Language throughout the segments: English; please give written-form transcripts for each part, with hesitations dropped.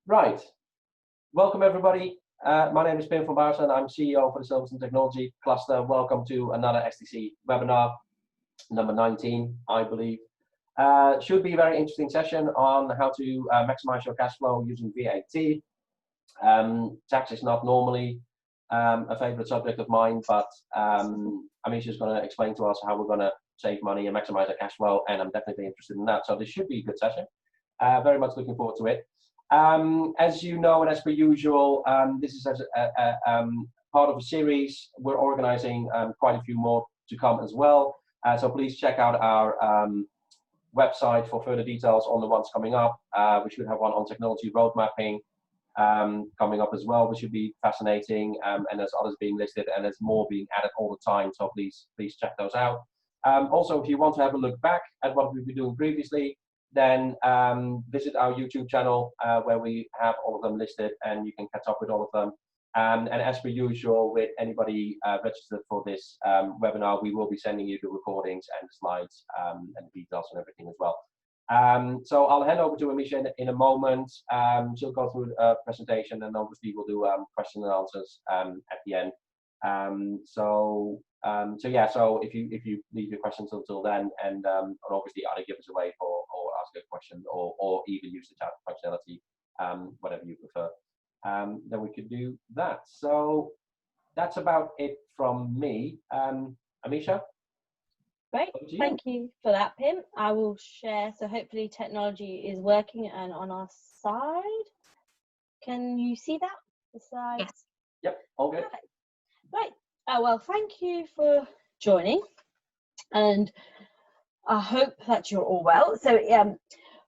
Right, welcome everybody. My name is Pim van Baarsen. I'm CEO for the Service and Technology Cluster. Welcome to another STC webinar, number 19, I believe. Should be a very interesting session on how to maximize your cash flow using VAT. Tax is not normally a favorite subject of mine, but Amisha is going to explain to us how we're going to save money and maximize our cash flow, and I'm definitely interested in that. So this should be a good session. Very much looking forward to it. As you know, and as per usual, this is part of a series. We're organizing quite a few more to come as well. So please check out our website for further details on the ones coming up. We should have one on technology road mapping coming up as well, which should be fascinating. And there's others being listed, and there's more being added all the time. So please check those out. Also, if you want to have a look back at what we've been doing previously, then visit our YouTube channel where we have all of them listed, and you can catch up with all of them. And as per usual, with anybody registered for this webinar, we will be sending you the recordings and the slides and the details and everything as well. So I'll hand over to Amisha in a moment. She'll go through a presentation, and obviously we'll do question and answers at the end. So yeah, so if you leave your questions until then, and obviously either give us a wave or ask a question, or even use the chat functionality, whatever you prefer, then we could do that. So that's about it from me. Amisha? Great, thank you for that, Pim. I will share, so hopefully technology is working and on our side. Can you see that? The slides? Yes. Yep, all good. Perfect. Right, well, thank you for joining, and I hope that you're all well. So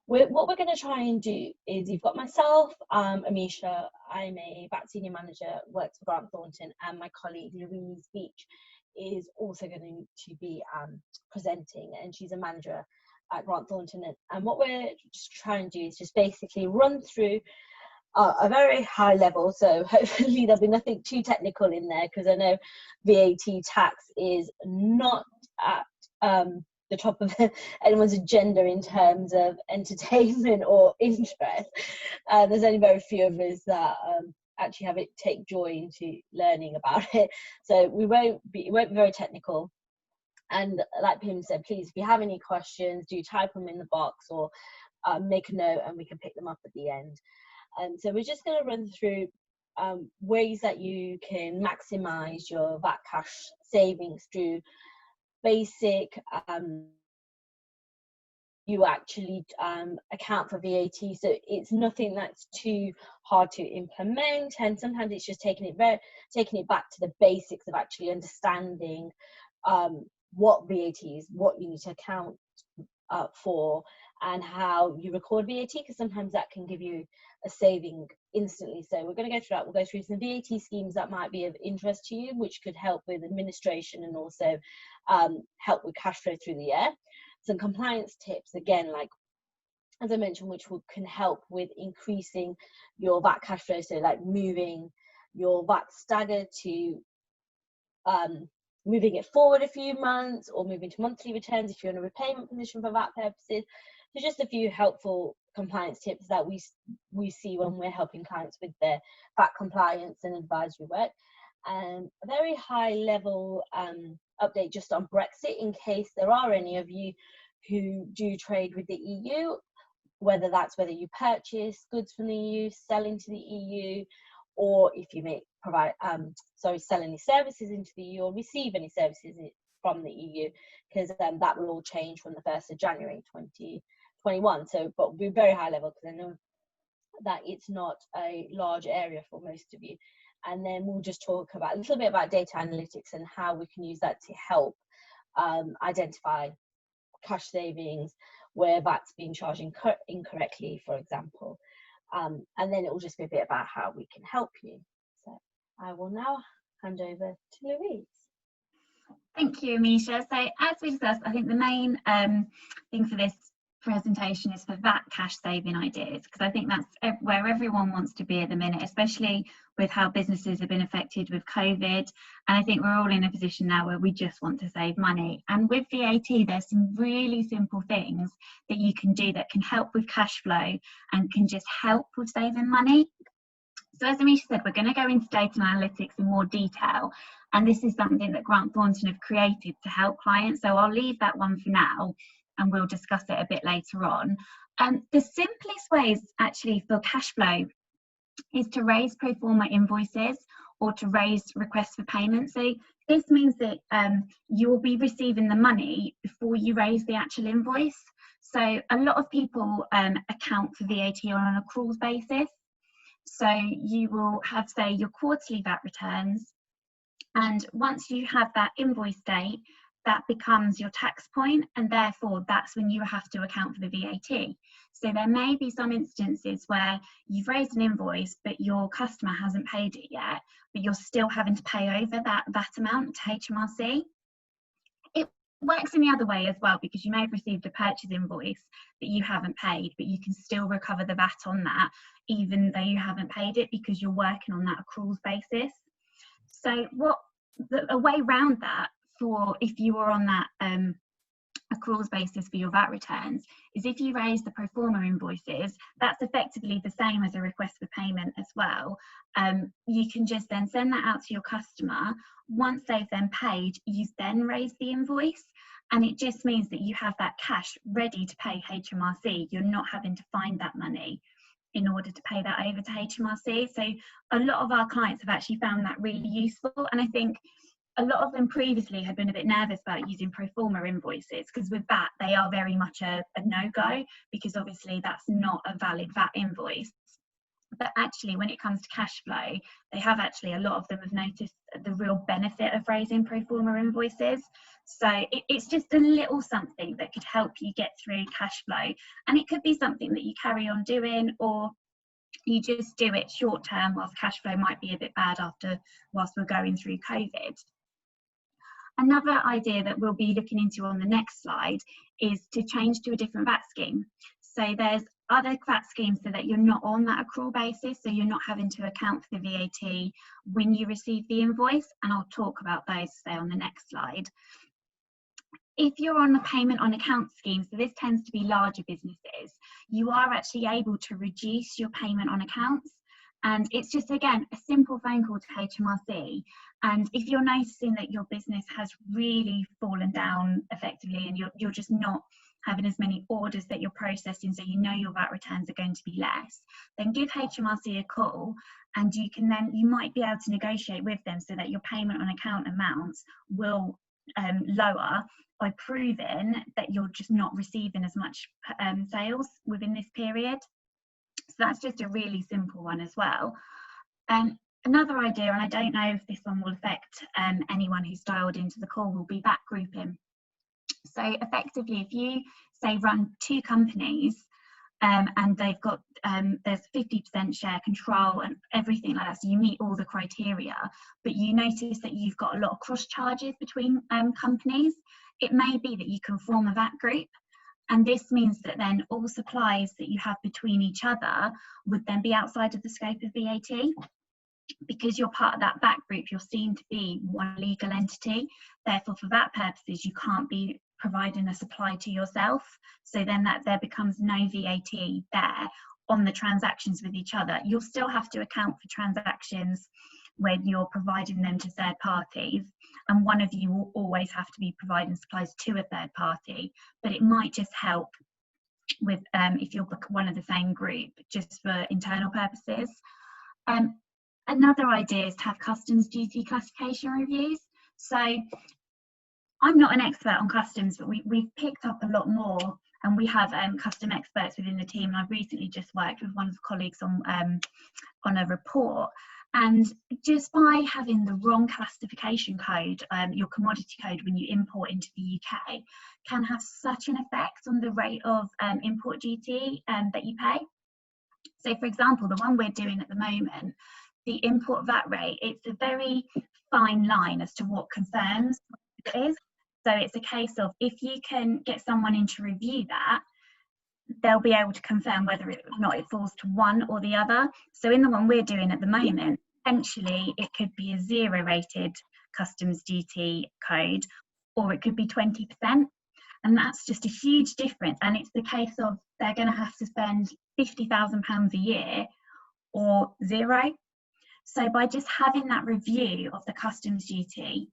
what we're going to try and do is, you've got myself, Amisha, I'm a VAT senior manager, works for Grant Thornton, and my colleague Louise Beach is also going to be presenting, and she's a manager at Grant Thornton. And what we're just trying to do is just basically run through a very high level, so hopefully there'll be nothing too technical in there, because I know VAT tax is not at the top of anyone's agenda in terms of entertainment or interest. There's only very few of us that actually take joy into learning about it, so it won't be very technical. And like Pim said, please, if you have any questions, do type them in the box, or make a note and we can pick them up at the end. So we're just going to run through ways that you can maximize your VAT cash savings through basic you actually account for VAT, so it's nothing that's too hard to implement, and sometimes it's just taking it back to the basics of actually understanding what VAT is, what you need to account for, and how you record VAT, because sometimes that can give you a saving instantly. So we're going to go through that. We'll go through some VAT schemes that might be of interest to you, which could help with administration and also help with cash flow through the year. Some compliance tips, again, like as I mentioned, which can help with increasing your VAT cash flow. So like moving your VAT stagger to moving it forward a few months, or moving to monthly returns if you're in a repayment position for VAT purposes. So just a few helpful compliance tips that we see when we're helping clients with their VAT compliance and advisory work. A very high level update just on Brexit, in case there are any of you who do trade with the EU, whether you purchase goods from the EU, sell into the EU, or if you may sell any services into the EU, or receive any services from the EU, because that will all change from the 1st of January 2021. So, but we're very high level, because I know that it's not a large area for most of you. And then we'll just talk a little bit about data analytics and how we can use that to help identify cash savings where VAT's being charged incorrectly, for example. And then it will just be a bit about how we can help you. So I will now hand over to Louise. Thank you, Amisha. So as we discussed, I think the main thing for this presentation is for VAT cash saving ideas, because I think that's where everyone wants to be at the minute, especially with how businesses have been affected with COVID. And I think we're all in a position now where we just want to save money. And with VAT, there's some really simple things that you can do that can help with cash flow and can just help with saving money. So as Amisha said, we're going to go into data analytics in more detail, and this is something that Grant Thornton have created to help clients. So I'll leave that one for now, and we'll discuss it a bit later on. The simplest ways actually for cash flow is to raise pro forma invoices or to raise requests for payment. So this means that you will be receiving the money before you raise the actual invoice. So a lot of people account for VAT on an accruals basis. So you will have, say, your quarterly VAT returns, and once you have that invoice date, that becomes your tax point, and therefore that's when you have to account for the VAT. So there may be some instances where you've raised an invoice but your customer hasn't paid it yet, but you're still having to pay over that amount to HMRC. It works in the other way as well, because you may have received a purchase invoice that you haven't paid, but you can still recover the VAT on that even though you haven't paid it, because you're working on that accruals basis. So a way around that, for if you are on that accruals basis for your VAT returns, is if you raise the pro forma invoices, that's effectively the same as a request for payment as well. You can just then send that out to your customer. Once they've then paid, you then raise the invoice, and it just means that you have that cash ready to pay HMRC. You're not having to find that money in order to pay that over to HMRC. So a lot of our clients have actually found that really useful, and I think a lot of them previously had been a bit nervous about using pro forma invoices, because with that they are very much a no-go, because obviously that's not a valid VAT invoice. But actually, when it comes to cash flow, they have actually, a lot of them have noticed the real benefit of raising pro forma invoices. So it's just a little something that could help you get through cash flow, and it could be something that you carry on doing, or you just do it short term whilst cash flow might be a bit bad whilst we're going through COVID. Another idea that we'll be looking into on the next slide is to change to a different VAT scheme. So there's other VAT schemes so that you're not on that accrual basis, so you're not having to account for the VAT when you receive the invoice, and I'll talk about those, say, on the next slide. If you're on a payment on account scheme, so this tends to be larger businesses, you are actually able to reduce your payment on accounts. And it's just, again, a simple phone call to HMRC. And if you're noticing that your business has really fallen down effectively, and you're just not having as many orders that you're processing, so you know your VAT returns are going to be less, then give HMRC a call, and you might be able to negotiate with them so that your payment on account amounts will lower by proving that you're just not receiving as much sales within this period. So that's just a really simple one as well. Another idea, and I don't know if this one will affect anyone who's dialed into the call, will be VAT grouping. So effectively, if you, say, run two companies and they've got, there's 50% share control and everything like that, so you meet all the criteria, but you notice that you've got a lot of cross charges between companies, it may be that you can form a VAT group. And this means that then all supplies that you have between each other would then be outside of the scope of VAT. Because you're part of that VAT group, you're seen to be one legal entity. Therefore, for VAT purposes, you can't be providing a supply to yourself. So then there becomes no VAT there on the transactions with each other. You'll still have to account for transactions when you're providing them to third parties, and one of you will always have to be providing supplies to a third party, but it might just help with if you're one of the same group, just for internal purposes. Another idea is to have customs duty classification reviews. So I'm not an expert on customs, but we've picked up a lot more, and we have custom experts within the team, and I've recently just worked with one of the colleagues on a report. And just by having the wrong classification code, your commodity code, when you import into the UK, can have such an effect on the rate of import duty that you pay. So for example, the one we're doing at the moment, the import VAT rate, it's a very fine line as to what confirms what it is. So it's a case of, if you can get someone in to review that, they'll be able to confirm whether or not it falls to one or the other. So in the one we're doing at the moment, potentially it could be a 0 rated customs duty code, or it could be 20%. And that's just a huge difference. And it's the case of they're going to have to spend £50,000 a year or 0. So by just having that review of the customs duty,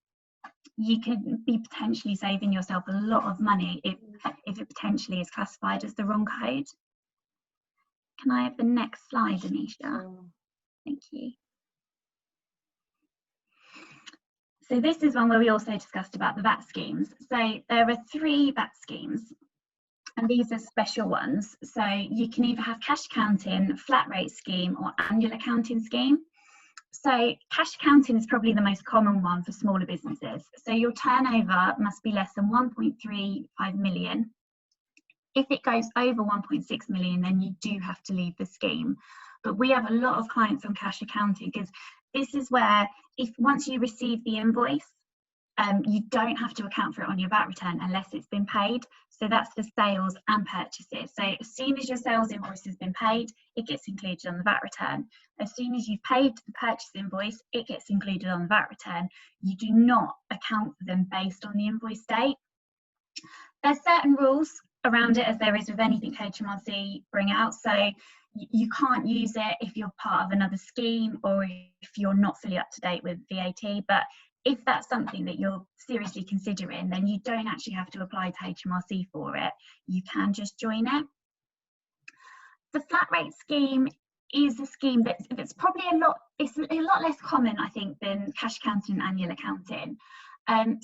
you could be potentially saving yourself a lot of money if it potentially is classified as the wrong code. Can I have the next slide, Amisha? Thank you. So this is one where we also discussed about the VAT schemes. So there are 3 VAT schemes, and these are special ones. So you can either have cash accounting, flat rate scheme, or annual accounting scheme. So cash accounting is probably the most common one for smaller businesses. So your turnover must be less than 1.35 million. If it goes over 1.6 million, then you do have to leave the scheme. But we have a lot of clients on cash accounting, because this is where, if once you receive the invoice, you don't have to account for it on your VAT return unless it's been paid. So that's for sales and purchases. So as soon as your sales invoice has been paid, it gets included on the VAT return. As soon as you've paid the purchase invoice, it gets included on the VAT return. You do not account for them based on the invoice date. There's certain rules around it, as there is with anything HMRC bring out. So you can't use it if you're part of another scheme or if you're not fully up to date with VAT. But if that's something that you're seriously considering, then you don't actually have to apply to HMRC for it. You can just join it. The flat rate scheme is a scheme that's probably a lot less common, I think, than cash accounting and annual accounting.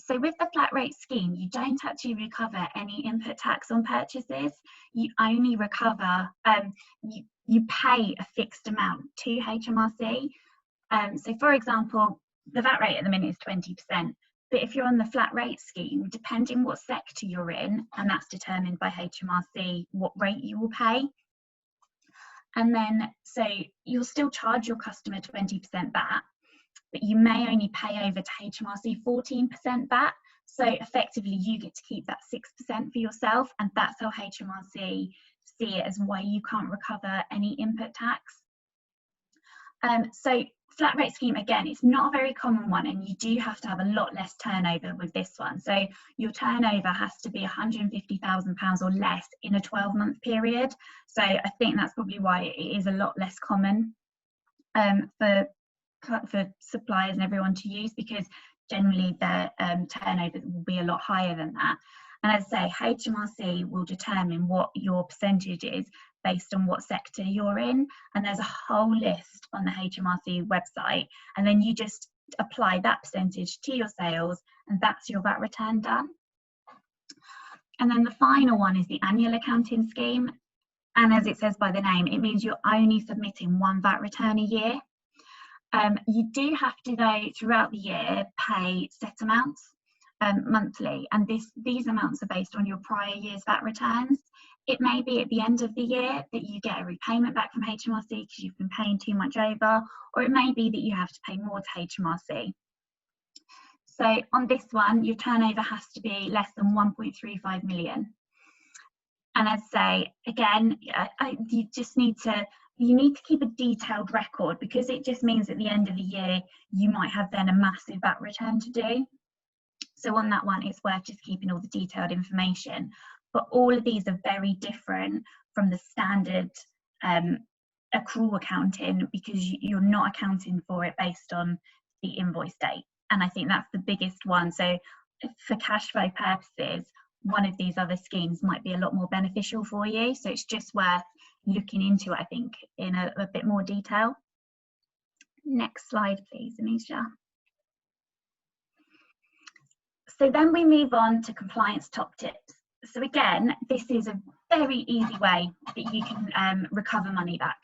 So with the flat rate scheme, you don't actually recover any input tax on purchases. You only recover, you pay a fixed amount to HMRC. So for example, the VAT rate at the minute is 20%, but if you're on the flat rate scheme, depending what sector you're in, and that's determined by HMRC, what rate you will pay. And then, so you'll still charge your customer 20% VAT, but you may only pay over to HMRC 14% VAT. So effectively you get to keep that 6% for yourself, and that's how HMRC see it, as why you can't recover any input tax. So flat rate scheme, again, it's not a very common one, and you do have to have a lot less turnover with this one. So your turnover has to be £150,000 or less in a 12-month period. So I think that's probably why it is a lot less common for suppliers and everyone to use, because generally their turnover will be a lot higher than that. And as I say, HMRC will determine what your percentage is based on what sector you're in, and there's a whole list on the HMRC website, and then you just apply that percentage to your sales, and that's your VAT return done. And then the final one is the annual accounting scheme, and as it says by the name, it means you're only submitting one VAT return a year. You do have to, though, throughout the year pay set amounts monthly, and these amounts are based on your prior year's VAT returns. It may be at the end of the year that you get a repayment back from HMRC because you've been paying too much over, or it may be that you have to pay more to HMRC. So on this one, your turnover has to be less than 1.35 million. And as I say, again, you need to keep a detailed record, because it just means at the end of the year, you might have then a massive VAT return to do. So on that one, it's worth just keeping all the detailed information. But all of these are very different from the standard accrual accounting, because you're not accounting for it based on the invoice date. And I think that's the biggest one. So for cash flow purposes, one of these other schemes might be a lot more beneficial for you. So it's just worth looking into it, I think, in a bit more detail. Next slide, please, Amisha. So then we move on to compliance top tips. So again, this is a very easy way that you can recover money back,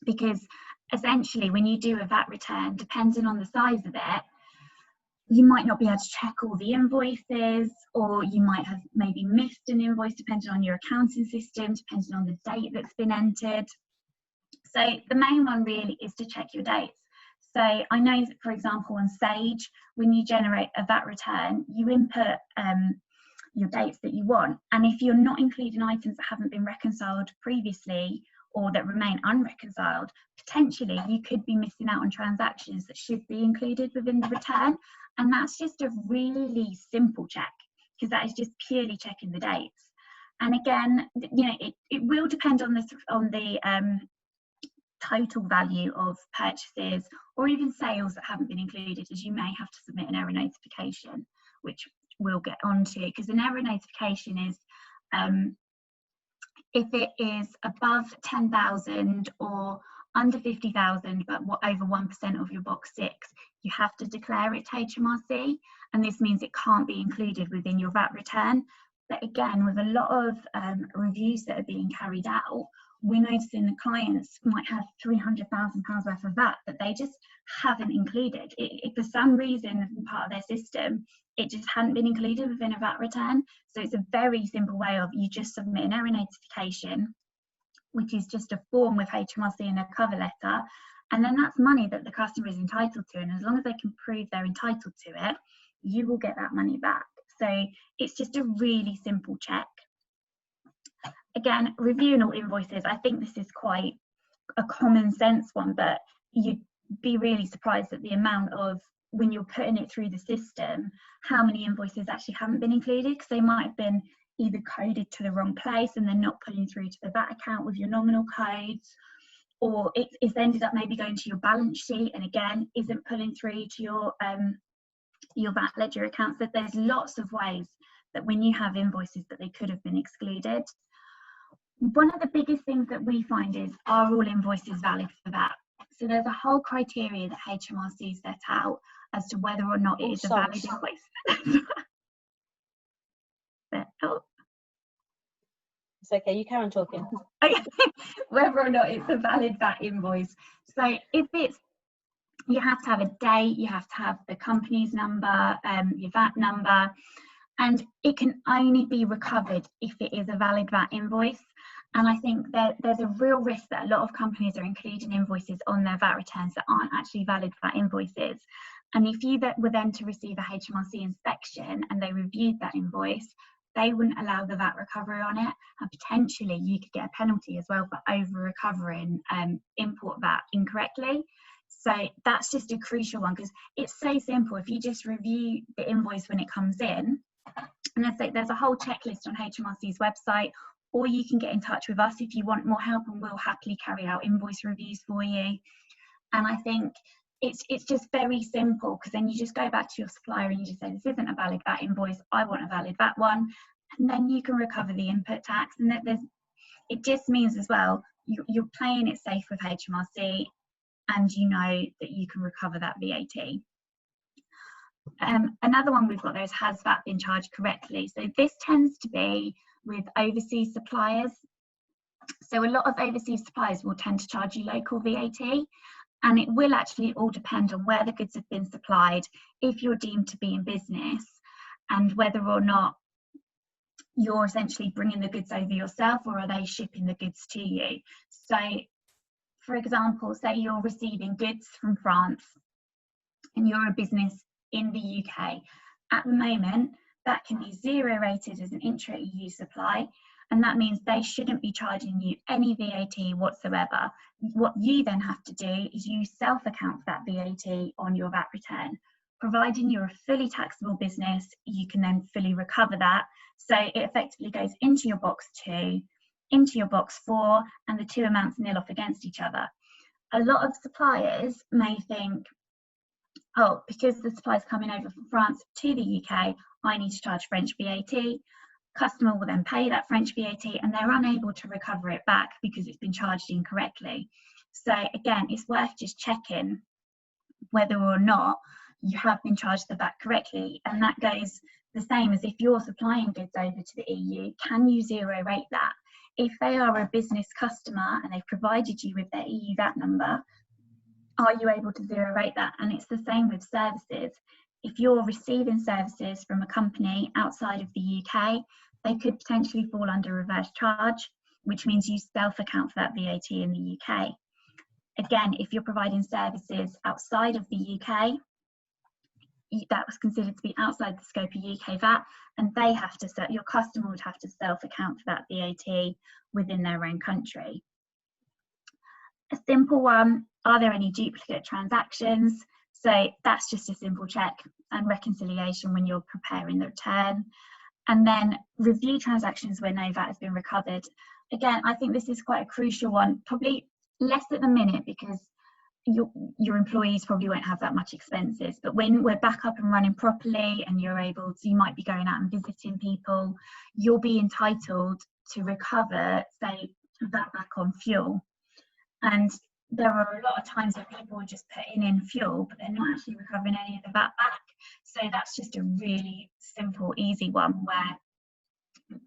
because essentially when you do a VAT return, depending on the size of it, you might not be able to check all the invoices, or you might have maybe missed an invoice depending on your accounting system, depending on the date that's been entered. So the main one really is to check your dates. So I know that, for example, on Sage, when you generate a VAT return, you input your dates that you want. And if you're not including items that haven't been reconciled previously or that remain unreconciled, potentially you could be missing out on transactions that should be included within the return. And that's just a really simple check, because that is just purely checking the dates. And again, you know, it will depend on the total value of purchases or even sales that haven't been included, as you may have to submit an error notification, which we'll get onto, because an error notification is if it is above 10,000 or under 50,000 but over 1% of your box 6, you have to declare it to HMRC, and this means it can't be included within your VAT return. But again, with a lot of reviews that are being carried out, we're noticing the clients might have £300,000 worth of VAT that they just haven't included. If for some reason, part of their system, it just hadn't been included within a VAT return. So it's a very simple way of, you just submit an error notification, which is just a form with HMRC and a cover letter, and then that's money that the customer is entitled to, and as long as they can prove they're entitled to it, you will get that money back. So it's just a really simple check. Again, reviewing all invoices, I think this is quite a common sense one, but you'd be really surprised at the amount of, when you're putting it through the system, how many invoices actually haven't been included, because they might have been either coded to the wrong place and they're not pulling through to the VAT account with your nominal codes, or it's ended up maybe going to your balance sheet and again isn't pulling through to your VAT ledger accounts. That there's lots of ways that when you have invoices that they could have been excluded. One of the biggest things that we find is, are all invoices valid for that? So there's a whole criteria that HMRC set out as to whether or not it is a valid invoice. It's okay, you carry on talking. Okay. Whether or not it's a valid VAT invoice. So if it's, you have to have a date, you have to have the company's number, your VAT number, and it can only be recovered if it is a valid VAT invoice. And I think that there's a real risk that a lot of companies are including invoices on their VAT returns that aren't actually valid VAT invoices. And if you were then to receive a HMRC inspection and they reviewed that invoice, they wouldn't allow the VAT recovery on it, and potentially you could get a penalty as well for over recovering import VAT incorrectly. So that's just a crucial one, because it's so simple. If you just review the invoice when it comes in, and there's a whole checklist on HMRC's website, or you can get in touch with us if you want more help, and we'll happily carry out invoice reviews for you. And I think it's just very simple, because then you just go back to your supplier and you just say, this isn't a valid VAT invoice, I want a valid VAT one, and then you can recover the input tax. And that it just means as well, you're playing it safe with HMRC, and you know that you can recover that VAT. Another one we've got there is, has VAT been charged correctly? So this tends to be with overseas suppliers. So a lot of overseas suppliers will tend to charge you local VAT, and it will actually all depend on where the goods have been supplied, if you're deemed to be in business, and whether or not you're essentially bringing the goods over yourself, or are they shipping the goods to you. So for example, say you're receiving goods from France and you're a business in the UK. At the moment, that can be zero rated as an intra-EU supply, and that means they shouldn't be charging you any VAT whatsoever. What you then have to do is you self-account for that VAT on your VAT return. Providing you're a fully taxable business, you can then fully recover that. So it effectively goes into your box 2, into your box 4, and the two amounts nil off against each other. A lot of suppliers may think, oh, because the supply's coming over from France to the UK, I need to charge French VAT. Customer will then pay that French VAT, and they're unable to recover it back because it's been charged incorrectly. So again, it's worth just checking whether or not you have been charged the VAT correctly. And that goes the same as if you're supplying goods over to the EU, can you zero rate that? If they are a business customer and they've provided you with their EU VAT number, are you able to zero rate that? And it's the same with services. If you're receiving services from a company outside of the UK, they could potentially fall under reverse charge, which means you self-account for that VAT in the UK. Again, if you're providing services outside of the UK, that was considered to be outside the scope of UK VAT, and they have to your customer would have to self-account for that VAT within their own country. A simple one, are there any duplicate transactions? So that's just a simple check and reconciliation when you're preparing the return. And then review transactions where no VAT has been recovered. Again, I think this is quite a crucial one, probably less at the minute because your employees probably won't have that much expenses, but when we're back up and running properly and you're able to, you might be going out and visiting people, you'll be entitled to recover, say, that back on fuel. And there are a lot of times where people are just putting in fuel, but they're not actually recovering any of the VAT back. So that's just a really simple, easy one where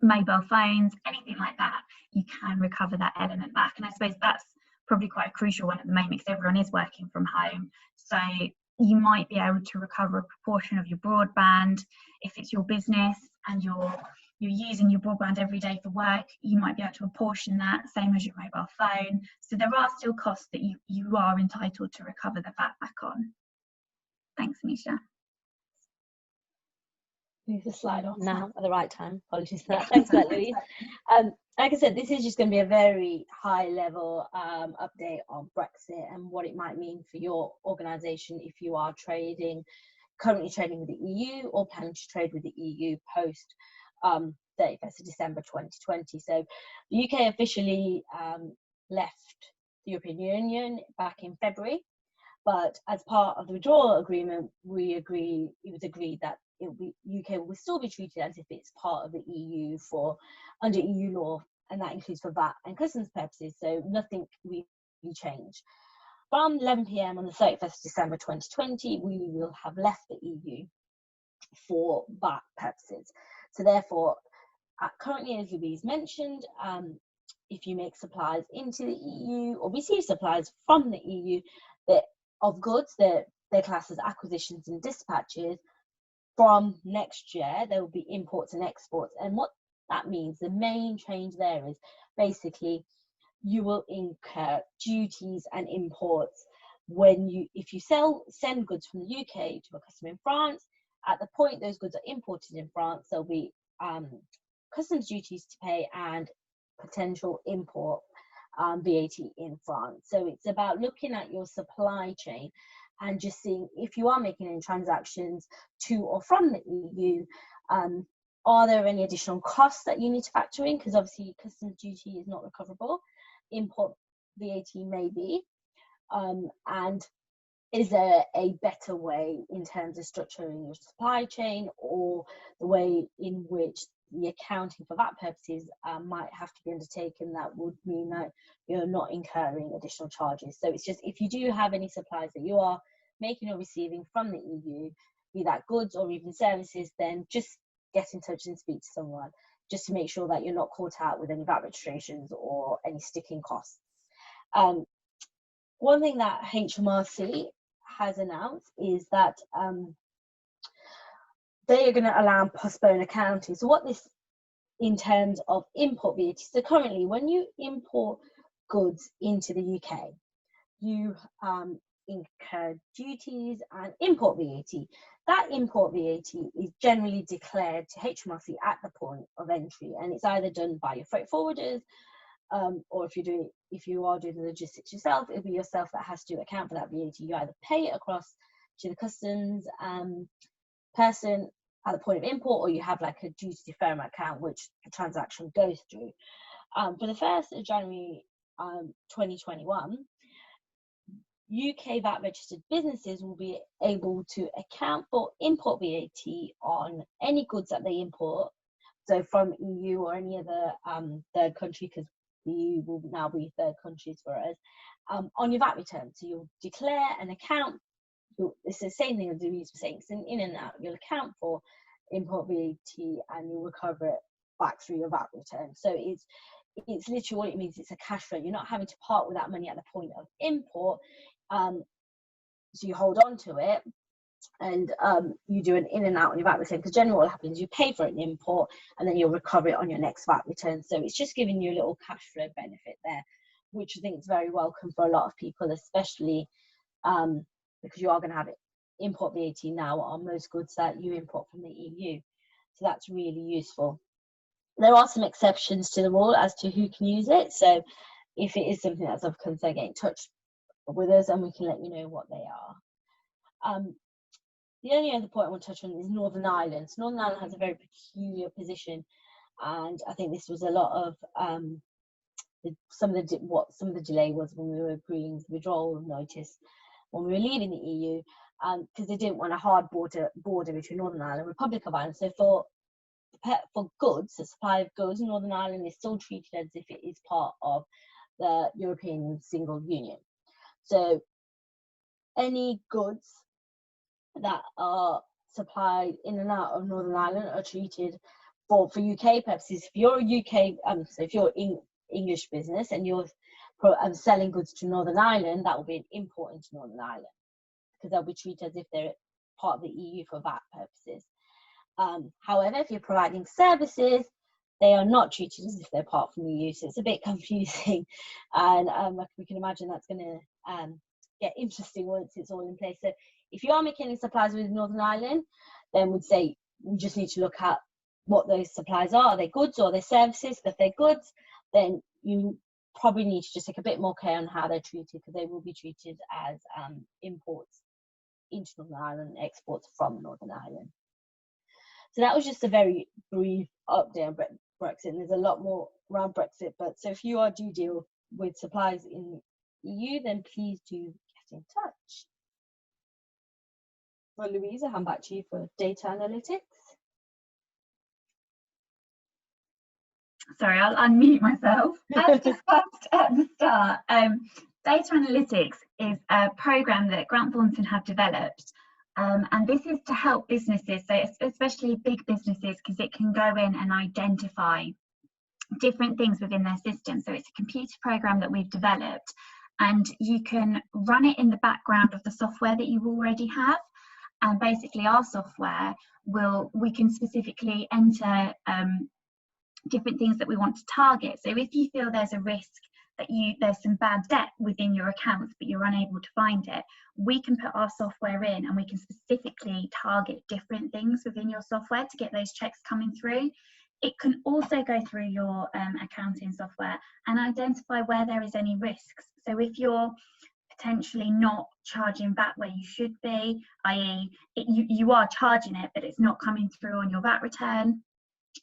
mobile phones, anything like that, you can recover that element back. And I suppose that's probably quite a crucial one at the moment because everyone is working from home. So you might be able to recover a proportion of your broadband. If it's your business and you're using your broadband every day for work, you might be able to apportion that, same as your mobile phone. So there are still costs that you are entitled to recover the VAT back on. Thanks, Amisha. Move the slide off now at the right time. Apologies for that. Thanks for that, Louise. Like I said, this is just going to be a very high level update on Brexit and what it might mean for your organisation if you are currently trading with the EU or planning to trade with the EU post 31st of December 2020. So the UK officially left the European Union back in February, but as part of the withdrawal agreement, it was agreed that UK will still be treated as if it's part of the EU under EU law, and that includes for VAT and customs purposes, so nothing really changed. From 11 PM on the 31st of December 2020, we will have left the EU for VAT purposes. So therefore, currently, as Louise mentioned, if you make supplies into the EU or receive supplies from the EU of goods that they're classed as acquisitions and dispatches, from next year there will be imports and exports. And what that means, the main change there is basically you will incur duties and imports if you send goods from the UK to a customer in France. At the point those goods are imported in France, there'll be customs duties to pay and potential import VAT in France. So it's about looking at your supply chain and just seeing if you are making any transactions to or from the EU, are there any additional costs that you need to factor in? Because obviously customs duty is not recoverable, import VAT may be, and is there a better way in terms of structuring your supply chain, or the way in which the accounting for VAT purposes might have to be undertaken that would mean that you're not incurring additional charges? So it's just, if you do have any supplies that you are making or receiving from the EU, be that goods or even services, then just get in touch and speak to someone just to make sure that you're not caught out with any VAT registrations or any sticking costs. One thing that HMRC has announced is that they are going to allow postpone accounting. So what this in terms of import VAT, so currently when you import goods into the UK, you incur duties and import VAT. That import VAT is generally declared to HMRC at the point of entry, and it's either done by your freight forwarders, or if you are doing the logistics yourself, it'll be yourself that has to account for that VAT. You either pay it across to the customs person at the point of import, or you have like a duty deferment account which the transaction goes through. For the 1st of January 2021, UK VAT registered businesses will be able to account for import VAT on any goods that they import, so from EU or any other third country, because the EU will now be third countries for us, on your VAT return. So you'll declare an account. It's the same thing as Louise was saying, it's an in and out. You'll account for import VAT and you'll recover it back through your VAT return. So it's literally what it means. It's a cash flow. You're not having to part with that money at the point of import. So you hold on to it and you do an in and out on your VAT return, because generally what happens, you pay for an import and then you'll recover it on your next VAT return. So it's just giving you a little cash flow benefit there, which I think is very welcome for a lot of people, especially because you are going to have import VAT now on most goods that you import from the EU. So that's really useful. There are some exceptions to the rule as to who can use it. So if it is something that's of concern, get in touch with us and we can let you know what they are. The only other point I want to touch on is Northern Ireland. So Northern Ireland has a very peculiar position, and I think this was a lot of some of the delay was when we were agreeing the withdrawal notice when we were leaving the EU, because they didn't want a hard border between Northern Ireland and Republic of Ireland. So for goods, the supply of goods, Northern Ireland is still treated as if it is part of the European Single Union. So any goods that are supplied in and out of Northern Ireland are treated for UK purposes. If you're a UK, so if you're English business and you're selling goods to Northern Ireland, that will be an import into Northern Ireland, because they'll be treated as if they're part of the EU for VAT purposes. However, if you're providing services, they are not treated as if they're part from the EU, so it's a bit confusing, and we can imagine that's going to get interesting once it's all in place. So if you are making any supplies with Northern Ireland, then we'd say we just need to look at what those supplies are. Are they goods or are they services? If they're goods, then you probably need to just take a bit more care on how they're treated, because they will be treated as imports into Northern Ireland, exports from Northern Ireland. So that was just a very brief update on Brexit, and there's a lot more around Brexit. But so if you do deal with supplies in the EU, then please do get in touch. Well, Louise, I'll hand back to you for data analytics. Sorry, I'll unmute myself. As discussed at the start, data analytics is a program that Grant Thornton have developed. And this is to help businesses, so especially big businesses, because it can go in and identify different things within their system. So it's a computer program that we've developed, and you can run it in the background of the software that you already have. And basically our software we can specifically enter different things that we want to target. So if you feel there's a risk that there's some bad debt within your accounts but you're unable to find it, we can put our software in and we can specifically target different things within your software to get those checks coming through. It can also go through your accounting software and identify where there is any risks. So if you're potentially not charging VAT where you should be, i.e. you are charging it but it's not coming through on your VAT return,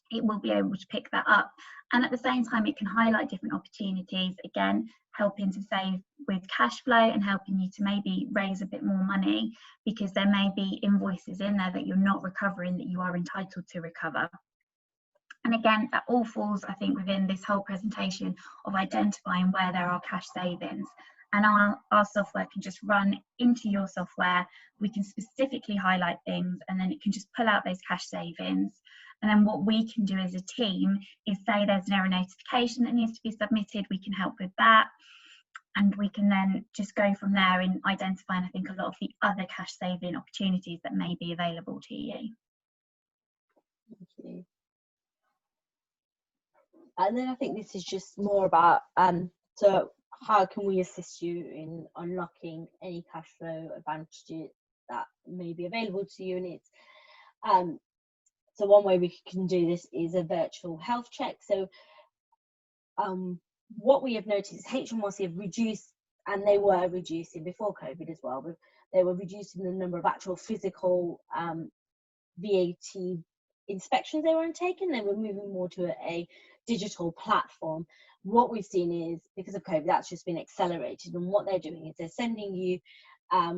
it will be able to pick that up. And at the same time, it can highlight different opportunities, again, helping to save with cash flow and helping you to maybe raise a bit more money, because there may be invoices in there that you're not recovering that you are entitled to recover. And again, that all falls, I think, within this whole presentation of identifying where there are cash savings. And our software can just run into your software. We can specifically highlight things and then it can just pull out those cash savings. And then what we can do as a team is say there's an error notification that needs to be submitted, we can help with that. And we can then just go from there in identifying, I think, a lot of the other cash saving opportunities that may be available to you. Thank you. And then I think this is just more about, so how can we assist you in unlocking any cash flow advantages that may be available to you? And it's, so one way we can do this is a virtual health check. So what we have noticed is HMRC have reduced, and they were reducing before COVID as well, but they were reducing the number of actual physical VAT inspections they were undertaking. They were moving more to a digital platform. What we've seen is, because of COVID, that's just been accelerated, and what they're doing is they're sending you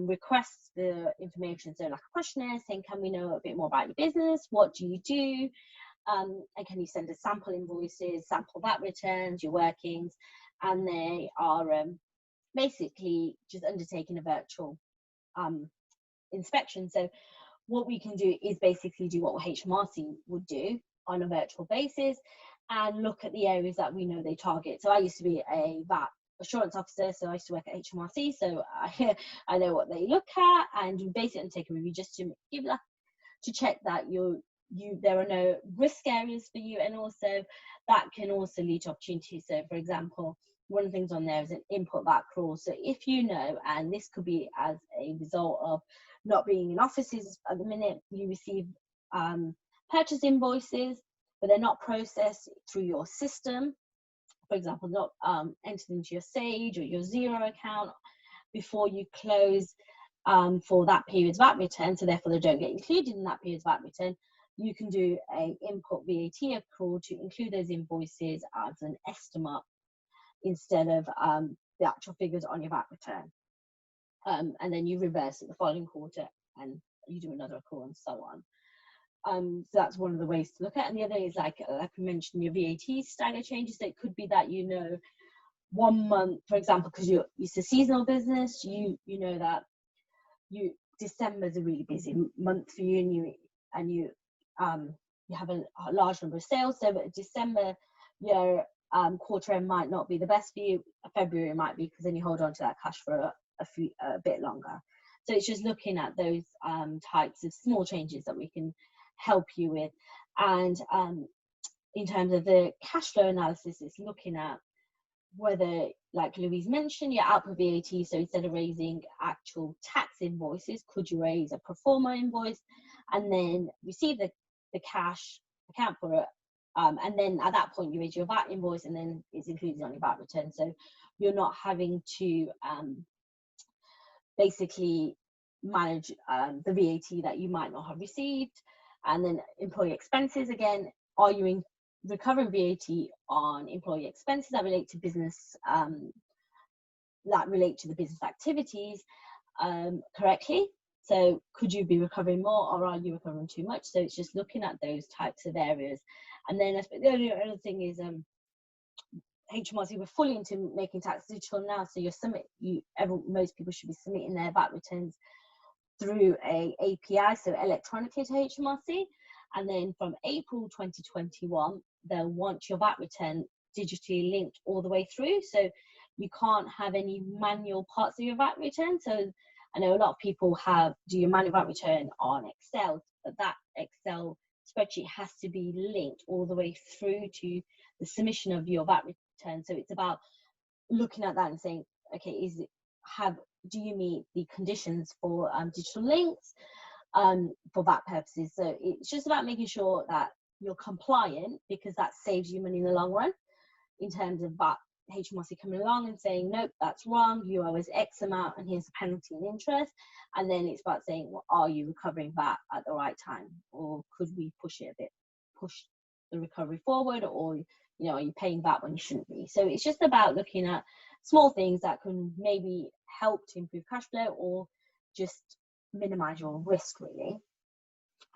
requests for information, so like a questionnaire saying, can we know a bit more about your business, what do you do, and can you send us sample invoices, sample VAT returns, your workings, and they are basically just undertaking a virtual inspection. So what we can do is basically do what HMRC would do on a virtual basis and look at the areas that we know they target. So I used to be a VAT assurance officer, so I used to work at HMRC, so I know what they look at, and you basically take a review just to give that, to check that there are no risk areas for you, and also that can also lead to opportunities. So for example, one of the things on there is an input VAT clause. So if you know, and this could be as a result of not being in offices at the minute, you receive purchase invoices, but they're not processed through your system. For example, not entered into your Sage or your Xero account before you close for that period's VAT return, so therefore they don't get included in that period's VAT return. You can do a input VAT accrual to include those invoices as an estimate instead of the actual figures on your VAT return. And then you reverse it the following quarter and you do another accrual and so on. So that's one of the ways to look at it. And the other is like we mentioned, your VAT stagger changes. So it could be that, you know, 1 month, for example, because it's a seasonal business, you know that December is a really busy month for you, and you have a large number of sales. So December, your quarter end might not be the best for you. February might be, because then you hold on to that cash for a bit longer. So it's just looking at those types of small changes that we can help you with. And in terms of the cash flow analysis, it's looking at whether, like Louise mentioned, you're out for VAT. So instead of raising actual tax invoices, could you raise a pro forma invoice and then receive the cash, account for it, and then at that point you raise your VAT invoice and then it's included on your VAT return. So you're not having to basically manage the VAT that you might not have received. And then employee expenses, again, are you recovering VAT on employee expenses that relate to business, that relate to the business activities correctly? So could you be recovering more, or are you recovering too much? So it's just looking at those types of areas. And then the only other thing is HMRC, we're fully into making tax digital now. So most people should be submitting their VAT returns through a API, so electronically to HMRC. And then from April 2021, they'll want your VAT return digitally linked all the way through. So you can't have any manual parts of your VAT return. So I know a lot of people do your manual VAT return on Excel, but that Excel spreadsheet has to be linked all the way through to the submission of your VAT return. So it's about looking at that and saying, okay, do you meet the conditions for digital links for VAT purposes? So it's just about making sure that you're compliant, because that saves you money in the long run in terms of VAT. HMRC coming along and saying, nope, that's wrong, you owe us X amount and here's the penalty and interest. And then it's about saying, well, are you recovering VAT at the right time, or could we push the recovery forward, or are you paying VAT when you shouldn't be? So it's just about looking at small things that can maybe help to improve cash flow or just minimize your risk, really.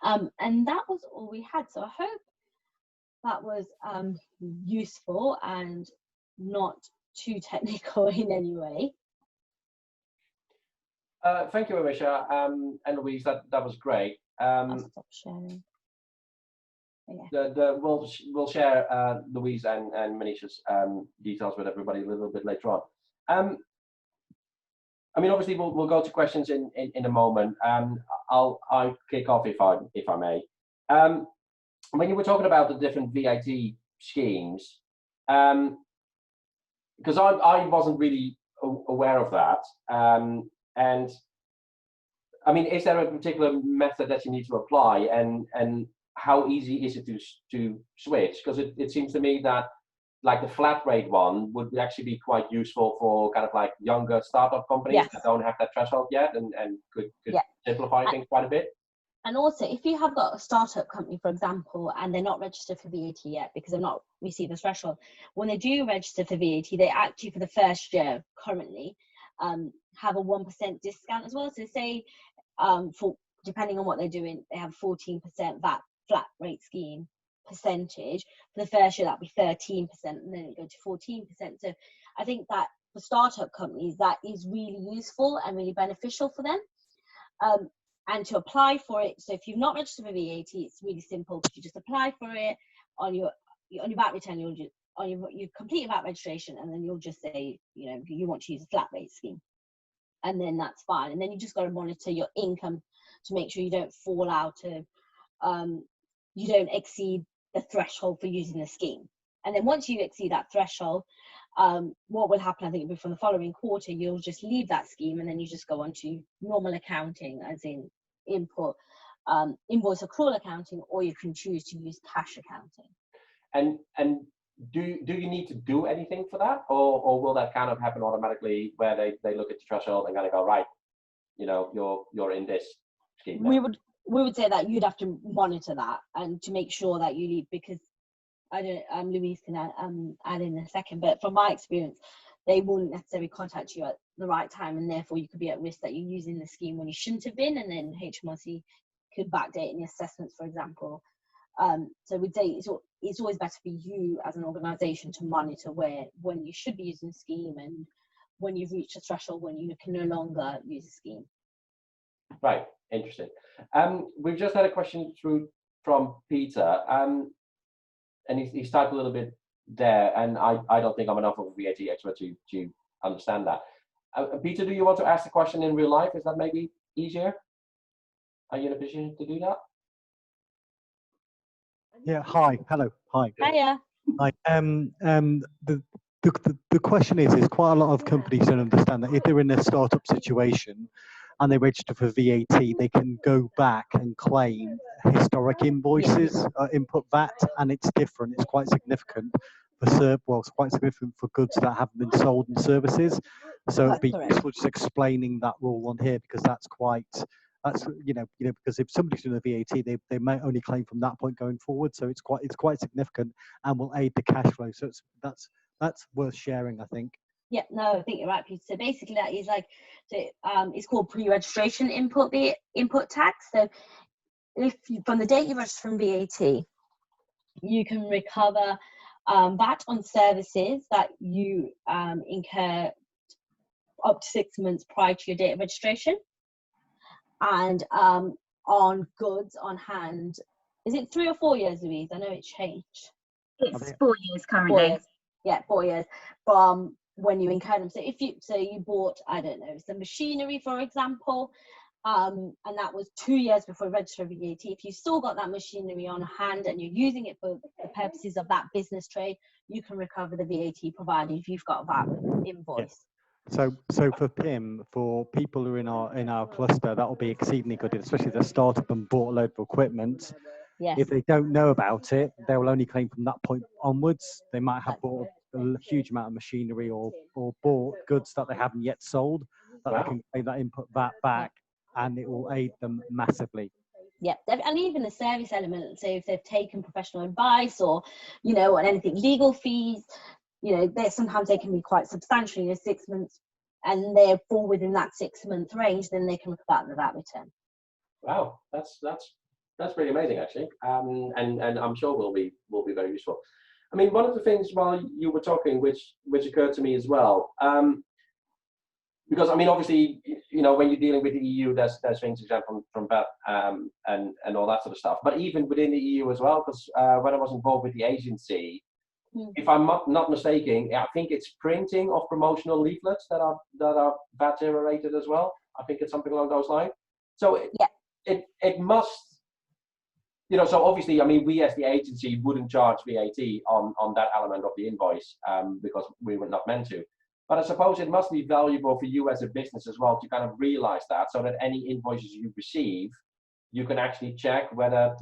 And that was all we had. So I hope that was useful and not too technical in any way. Thank you, Amisha, and Louise. That was great. I'll stop sharing. Yeah. We'll share Louise and Manisha's details with everybody a little bit later on. I mean, obviously, we'll go to questions in a moment. I'll kick off if I may. When you were talking about the different VAT schemes, because I wasn't really aware of that, and I mean, is there a particular method that you need to apply, and how easy is it to switch? Because it seems to me that like the flat rate one would actually be quite useful for kind of like younger startup companies that don't have that threshold yet, and could simplify things quite a bit. And also, if you have got a startup company, for example, and they're not registered for VAT yet because they've not received the threshold, when they do register for VAT, they actually, for the first year currently, have a 1% discount as well. So say, depending on what they're doing, they have 14% VAT flat rate scheme percentage. For the first year, that'd be 13%, and then it go to 14%. So I think that for startup companies, that is really useful and really beneficial for them. And to apply for it, so if you've not registered for VAT, it's really simple. You just apply for it on your VAT return. You complete your VAT registration, and then you'll just say, you want to use a flat rate scheme, and then that's fine. And then you just got to monitor your income to make sure you don't fall out of, you don't exceed the threshold for using the scheme. And then once you exceed that threshold, what will happen, I think, from the following quarter, you'll just leave that scheme and then you just go on to normal accounting, as in input, invoice accrual accounting, or you can choose to use cash accounting. And do you need to do anything for that, or will that kind of happen automatically, where they look at the threshold and kind of go, right, you know, you're in this scheme now? We would say that you'd have to monitor that and to make sure that you leave, because I don't, Louise can add in a second, but from my experience, they wouldn't necessarily contact you at the right time, and therefore you could be at risk that you're using the scheme when you shouldn't have been, and then HMRC could backdate any assessments, for example. So we'd say it's always better for you as an organisation to monitor when you should be using a scheme and when you've reached a threshold when you can no longer use a scheme. Right, interesting. We've just had a question through from Peter, and he's typed a little bit there, and I don't think I'm enough of a VAT expert to understand that. Peter, do you want to ask the question in real life? Is that maybe easier? Are you in a position to do that? Yeah. Hi. Hello. Hi. Hiya. Hi. The question is quite a lot of companies don't understand that if they're in a startup situation and they register for VAT, they can go back and claim historic invoices, input VAT, and it's different. It's quite significant for it's quite significant for goods that haven't been sold and services. So it'd be useful just explaining that rule on here, because that's you know because if somebody's doing a VAT, they may only claim from that point going forward. So it's quite significant and will aid the cash flow. So that's worth sharing, I think. Yeah, no, I think you're right, Peter. So basically, that is like, it's called pre-registration input tax. So if from the date you register from VAT, you can recover VAT on services that you incur up to 6 months prior to your date of registration, and on goods on hand. Is it 3 or 4 years, Louise? I know it changed. It's 4 years currently. 4 years. Yeah, 4 years from when you incur them. So if you bought, I don't know, some machinery, for example, and that was 2 years before registered VAT. If you still got that machinery on hand and you're using it for the purposes of that business trade, you can recover the VAT, provided you've got a VAT invoice. Yeah. So for PIM, for people who are in our cluster, that will be exceedingly good, especially if they started and bought a load of equipment. Yes. If they don't know about it, they will only claim from that point onwards. They might have bought a huge amount of machinery or bought goods that they haven't yet sold, that they can claim that input VAT back, and it will aid them massively. Yeah, and even the service element. So if they've taken professional advice, or or anything, legal fees, sometimes they can be quite substantial. 6 months, and they fall within that 6 month range, then they can recover the VAT return. Wow, that's pretty amazing, actually, and I'm sure will be very useful. I mean, one of the things while you were talking, which occurred to me as well, because I mean, obviously, when you're dealing with the EU, there's things exempt from VAT and all that sort of stuff. But even within the EU as well, because when I was involved with the agency, if I'm not mistaken, I think it's printing of promotional leaflets that are VAT-related as well. I think it's something along those lines. So it must. So obviously, I mean, we as the agency wouldn't charge VAT on that element of the invoice because we were not meant to. But I suppose it must be valuable for you as a business as well to kind of realize that, so that any invoices you receive, you can actually check whether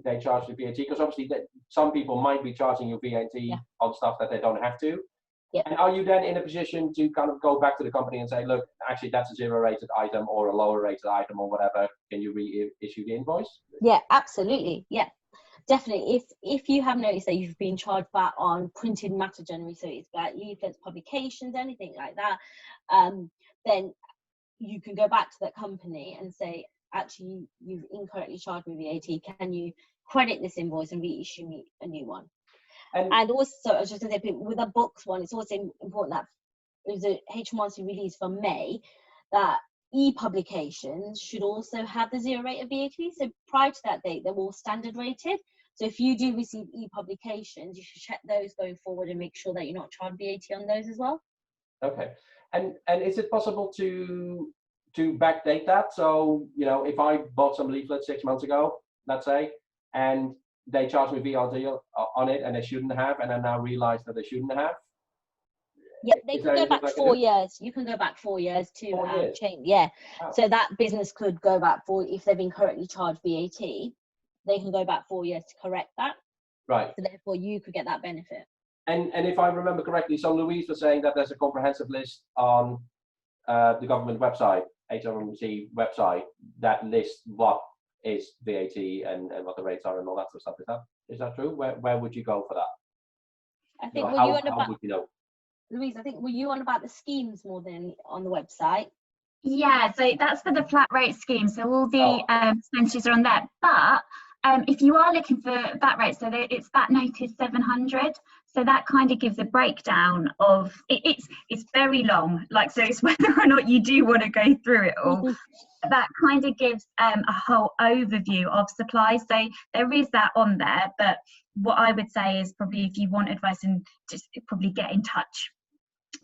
they charge the VAT. Because obviously, some people might be charging you VAT on stuff that they don't have to. Yeah. And are you then in a position to kind of go back to the company and say, look, actually, that's a zero-rated item or a lower-rated item or whatever. Can you reissue the invoice? Yeah, absolutely. Yeah, definitely. If you have noticed that you've been charged VAT on printed matter generally, so it's like leaflets, publications, anything like that, then you can go back to that company and say, actually, you've incorrectly charged me VAT. Can you credit this invoice and reissue me a new one? And also, I was just going to say, with the books one, it's also important that there's a HMRC release from May that e-publications should also have the zero rate of VAT. So prior to that date, they're all standard rated. So if you do receive e-publications, you should check those going forward and make sure that you're not charged VAT on those as well. Okay. And is it possible to backdate that? So, if I bought some leaflets 6 months ago, let's say, and they charge me VAT on it and they shouldn't have, and I now realize that they shouldn't have, Yeah, they Is can there go anything back I can 4 do? years. You can go back 4 years to 4 years? change. Yeah. Wow. So that business could go back if they've incorrectly charged VAT, they can go back 4 years to correct that. Right. So therefore, you could get that benefit. And if I remember correctly, so Louise was saying that there's a comprehensive list on the government website, HMRC website, that lists what is VAT and what the rates are and all that sort of stuff. Is that true? Where would you go for that? I think how would you know? Louise, I think were you on about the schemes more than on the website? Yeah, so that's for the flat rate scheme. So all the Oh. percentages are on there. But if you are looking for VAT rates, so it's VAT notice 700. So that kind of gives a breakdown of it's very long. Like, so it's whether or not you do want to go through it all. That kind of gives a whole overview of supplies. So there is that on there. But what I would say is probably if you want advice, and just probably get in touch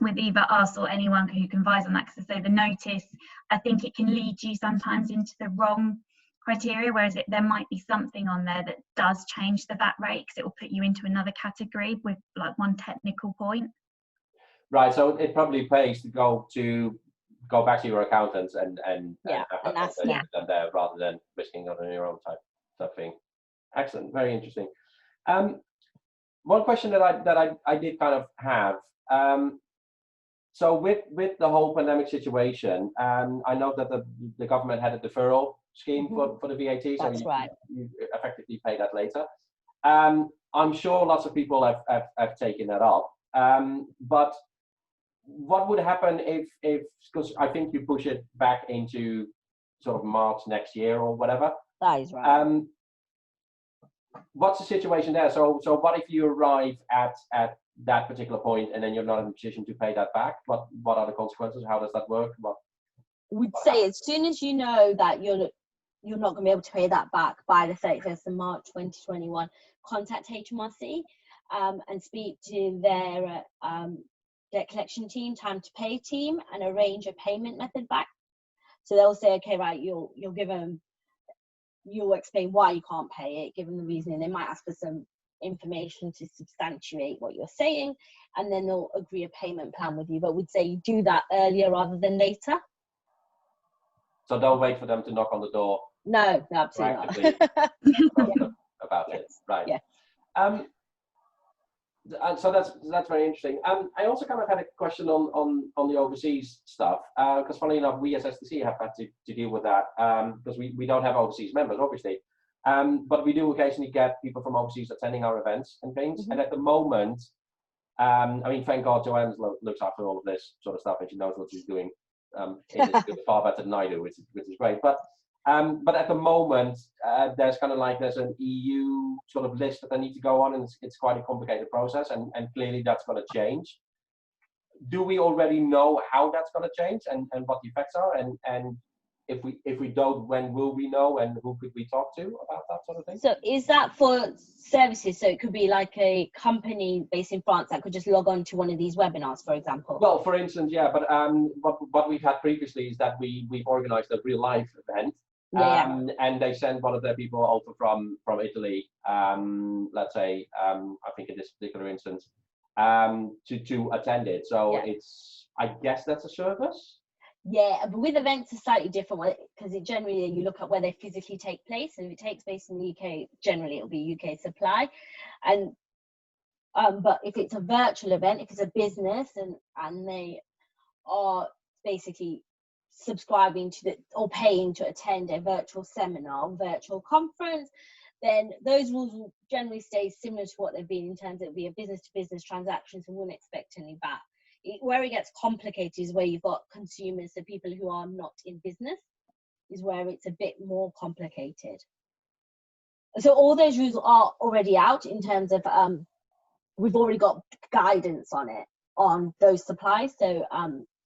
with either us or anyone who can advise on that, because I say the notice, I think it can lead you sometimes into the wrong criteria, whereas there might be something on there that does change the VAT rate, because it will put you into another category with like one technical point. Right, so it probably pays to go back to your accountants and ask them there rather than risking it on your own type thing. Excellent, very interesting. One question that I did kind of have. So with the whole pandemic situation, I know that the government had a deferral scheme for the VAT, so That's right. you effectively pay that later. I'm sure lots of people have taken that up, but what would happen if because I think you push it back into sort of March next year or whatever? That is right. What's the situation there? So what if you arrive at that particular point and then you're not in a position to pay that back? What are the consequences? How does that work? We'd say as soon as you know that you're not going to be able to pay that back by the 31st of March 2021, contact HMRC and speak to their debt collection team, time to pay team, and arrange a payment method back. So they'll say, okay, right, you'll explain why you can't pay it, give them the reasoning. They might ask for some information to substantiate what you're saying, and then they'll agree a payment plan with you. But we'd say you do that earlier rather than later. So don't wait for them to knock on the door. No, absolutely not. About it, right? Yeah. So that's very interesting. I also kind of had a question on the overseas stuff, because funnily enough, we as STC have had to deal with that, because we don't have overseas members, obviously, but we do occasionally get people from overseas attending our events and things. And at the moment, I mean, thank God Joanne looks after all of this sort of stuff, and she knows what she's doing far better than I do, which is great. But at the moment, there's an EU sort of list that I need to go on, and it's quite a complicated process, and clearly that's going to change. Do we already know how that's going to change and what the effects are? And if we don't, when will we know, and who could we talk to about that sort of thing? So is that for services? So it could be like a company based in France that could just log on to one of these webinars, for example? Well, for instance, yeah, but what we've had previously is that we've organized a real life event. And they send one of their people over from Italy, let's say, I think in this particular instance, to attend it. So I guess that's a service. Yeah, but with events it's slightly different, because generally you look at where they physically take place, and if it takes place in the UK, generally it'll be UK supply. And but if it's a virtual event, if it's a business and they are basically subscribing to or paying to attend a virtual seminar, virtual conference, then those rules will generally stay similar to what they've been, in terms of it'll be a business-to-business transaction, so we wouldn't expect any VAT. Where it gets complicated is where you've got consumers, so people who are not in business, is where it's a bit more complicated. So all those rules are already out, in terms of we've already got guidance on it, on those supplies. So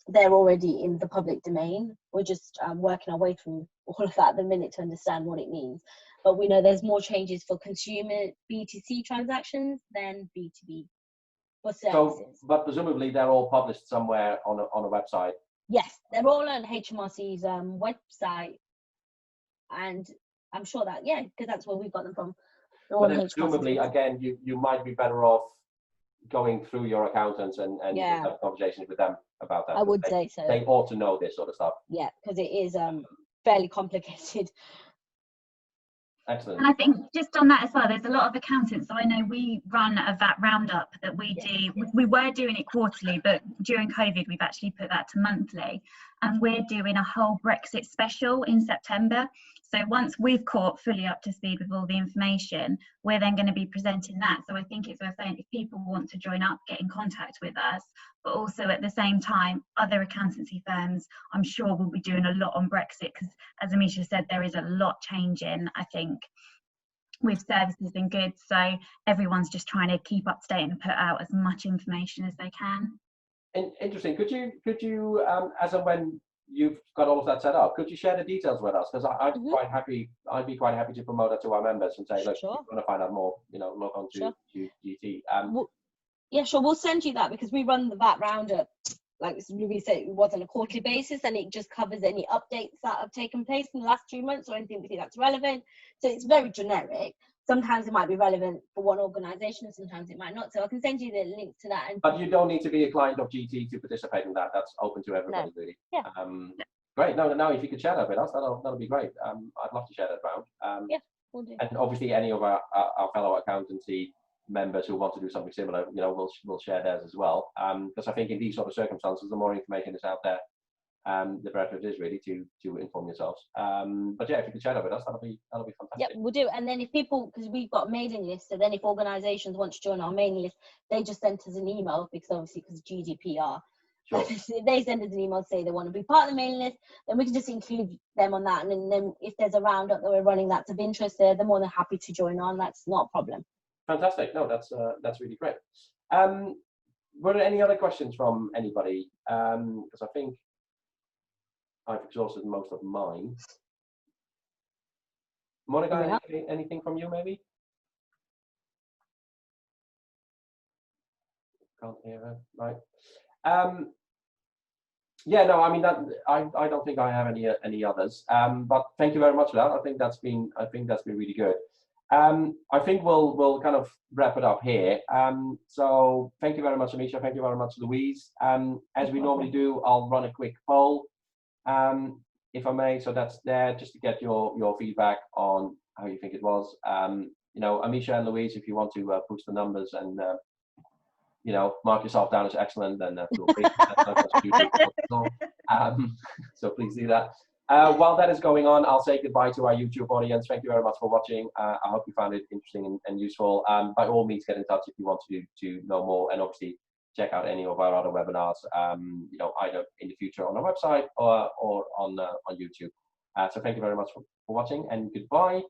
they're already in the public domain. We're just working our way through all of that at the minute to understand what it means. But we know there's more changes for consumer B2C transactions than B2B for services. So, but presumably they're all published somewhere on a website. Yes, they're all on HMRC's website, and I'm sure that because that's where we've got them from. But presumably, again, you might be better off going through your accountants and have conversations with them about that. I would say so. They ought to know this sort of stuff. Yeah, because it is fairly complicated. Excellent. And I think just on that as well, there's a lot of accountants. I know we run a VAT roundup that we do. We were doing it quarterly, but during COVID, we've actually put that to monthly. And we're doing a whole Brexit special in September. So once we've caught fully up to speed with all the information, we're then going to be presenting that. So I think it's worth saying if people want to join up, get in contact with us. But also at the same time, other accountancy firms, I'm sure, will be doing a lot on Brexit because, as Amisha said, there is a lot changing, I think, with services and goods. So everyone's just trying to keep up to date and put out as much information as they can. Interesting. Could you as and when you've got all of that set up, could you share the details with us? Because I'd be quite happy to promote it to our members and say, look, if you want to find out more, log on to GT. Yeah, sure. We'll send you that because we run the VAT roundup, like we said, it was on a quarterly basis, and it just covers any updates that have taken place in the last 2 months or anything we think that's relevant. So it's very generic. Sometimes it might be relevant for one organisation, sometimes it might not. So I can send you the link to that. But you don't need to be a client of GT to participate in that. That's open to everybody, really. Yeah. Great. No, if you could share that with us, that'll be great. I'd love to share that around. Yeah, we'll do. And obviously, any of our fellow accountancy members who want to do something similar, we'll share theirs as well. Because I think in these sort of circumstances, the more information is out there, the better it is really to inform yourselves. But yeah, if you could share that with us, that'll be fantastic. Yeah, we'll do. And then if people, because we've got a mailing list, so then if organisations want to join our mailing list, they just send us an email because GDPR. Sure. If they send us an email, say they want to be part of the mailing list, then we can just include them on that. And then if there's a roundup that we're running that's of interest, they're more than happy to join on. That's not a problem. Fantastic. No, that's really great. Were there any other questions from anybody? Because I think I've exhausted most of mine. Monica, anything from you, maybe? Can't hear her. Right. Yeah, no, I mean that. I don't think I have any others. But thank you very much for that. I think that's been really good. I think we'll kind of wrap it up here. So thank you very much, Amisha. Thank you very much, Louise. As we normally do, I'll run a quick poll, if I may. So that's there just to get your feedback on how you think it was. Amisha and Louise, if you want to push the numbers and mark yourself down as excellent, then feel free. So please do that. While that is going on, I'll say goodbye to our YouTube audience. Thank you very much for watching. I hope you found it interesting and useful. By all means, get in touch if you want to know more, and obviously check out any of our other webinars, either in the future on our website or on YouTube. So thank you very much for watching, and goodbye.